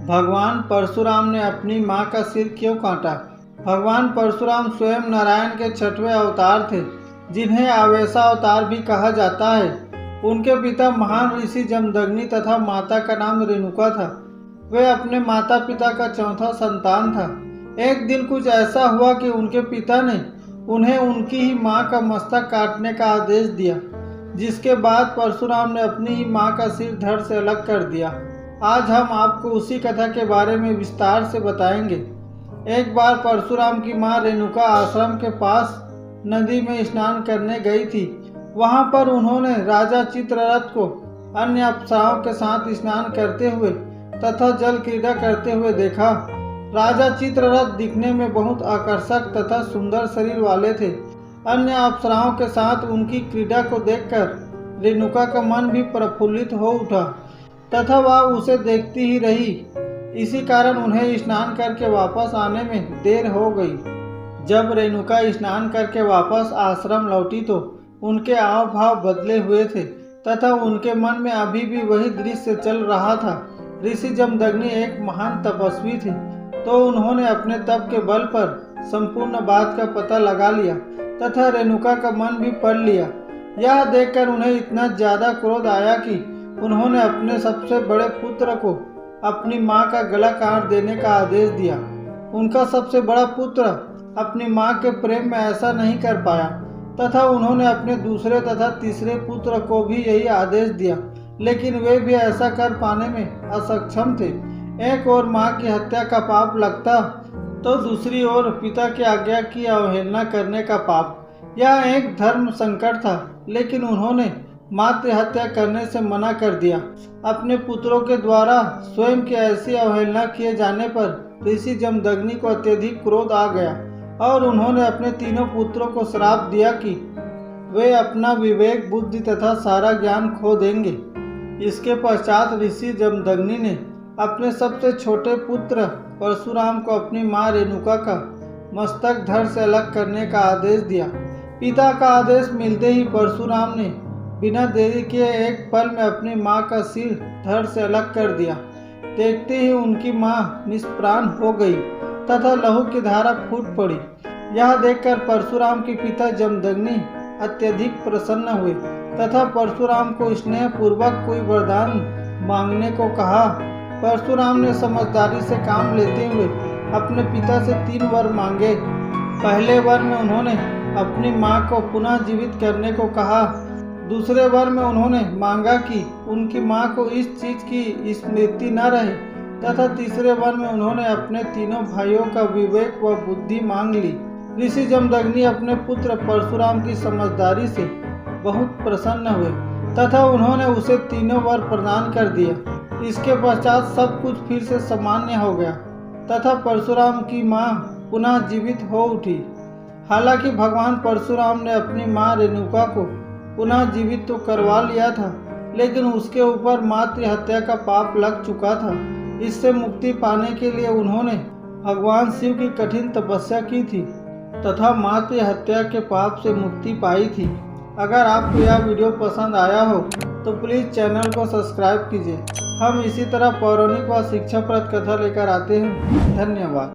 भगवान परशुराम ने अपनी मां का सिर क्यों काटा? भगवान परशुराम स्वयं नारायण के 6वें अवतार थे, जिन्हें आवेशा अवतार भी कहा जाता है। उनके पिता महान ऋषि जमदग्नि तथा माता का नाम रेणुका था। वे अपने माता पिता का चौथा संतान था। एक दिन कुछ ऐसा हुआ कि उनके पिता ने उन्हें उनकी ही मां का मस्तक काटने का आदेश दिया, जिसके बाद परशुराम ने अपनी ही मां का सिर धड़ से अलग कर दिया। आज हम आपको उसी कथा के बारे में विस्तार से बताएंगे। एक बार परशुराम की मां रेणुका आश्रम के पास नदी में स्नान करने गई थी। वहां पर उन्होंने राजा चित्ररथ को अन्य अप्सराओं के साथ स्नान करते हुए तथा जल क्रीड़ा करते हुए देखा। राजा चित्ररथ दिखने में बहुत आकर्षक तथा सुंदर शरीर वाले थे। अन्य अप्सराओं के साथ उनकी क्रीड़ा को देखकर रेणुका का मन भी प्रफुल्लित हो उठा तथा वह उसे देखती ही रही। इसी कारण उन्हें स्नान करके वापस आने में देर हो गई। जब रेणुका स्नान करके वापस आश्रम लौटी तो उनके हाव भाव बदले हुए थे तथा उनके मन में अभी भी वही दृश्य चल रहा था। ऋषि जमदग्नि एक महान तपस्वी थे, तो उन्होंने अपने तप के बल पर संपूर्ण बात का पता लगा लिया तथा रेणुका का मन भी पढ़ लिया। यह देखकर उन्हें इतना ज्यादा क्रोध आया कि उन्होंने अपने सबसे बड़े पुत्र को अपनी मां का गला काट देने का आदेश दिया। उनका सबसे बड़ा पुत्र अपनी मां के प्रेम में ऐसा नहीं कर पाया तथा उन्होंने अपने दूसरे तथा तीसरे पुत्र को भी यही आदेश दिया, लेकिन वे भी ऐसा कर पाने में असक्षम थे। एक ओर मां की हत्या का पाप लगता तो दूसरी ओर पिता की आज्ञा की अवहेलना करने का पाप। यह एक धर्म संकट था, लेकिन उन्होंने मातृ हत्या करने से मना कर दिया। अपने पुत्रों के द्वारा स्वयं की ऐसी अवहेलना किए जाने पर ऋषि जमदग्नि को अत्यधिक क्रोध आ गया और उन्होंने अपने तीनों पुत्रों को श्राप दिया कि वे अपना विवेक, बुद्धि तथा सारा ज्ञान खो देंगे। इसके पश्चात ऋषि जमदग्नि ने अपने सबसे छोटे पुत्र परशुराम को अपनी मां रेणुका का मस्तक धड़ से अलग करने का आदेश दिया। पिता का आदेश मिलते ही परशुराम ने बिना देरी किए एक पल में अपनी मां का सिर धड़ से अलग कर दिया। देखते ही उनकी मां निष्प्राण हो गई तथा लहू की धारा फूट पड़ी। यह देखकर परशुराम के पिता जमदग्नि अत्यधिक प्रसन्न हुए तथा परशुराम को स्नेह पूर्वक कोई वरदान मांगने को कहा। परशुराम ने समझदारी से काम लेते हुए अपने पिता से 3 वर मांगे। पहले वर में उन्होंने अपनी मां को पुनः जीवित करने को कहा। दूसरे वर में उन्होंने मांगा कि उनकी मां को इस चीज की स्मृति न रहे तथा तीसरे वर में उन्होंने अपने तीनों भाइयों का विवेक व बुद्धि मांग ली। ऋषि जमदग्नि अपने पुत्र परशुराम की समझदारी से बहुत प्रसन्न हुए तथा उन्होंने उसे तीनों वर प्रदान कर दिया। इसके पश्चात सब कुछ फिर से सामान्य हो गया तथा परशुराम की मां पुनः जीवित हो उठी। हालांकि भगवान परशुराम ने अपनी मां रेणुका को पुनः जीवित तो करवा लिया था, लेकिन उसके ऊपर मातृ हत्या का पाप लग चुका था। इससे मुक्ति पाने के लिए उन्होंने भगवान शिव की कठिन तपस्या की थी तथा मातृ हत्या के पाप से मुक्ति पाई थी। अगर आपको यह वीडियो पसंद आया हो तो प्लीज़ चैनल को सब्सक्राइब कीजिए। हम इसी तरह पौराणिक व शिक्षाप्रद कथा लेकर आते हैं। धन्यवाद।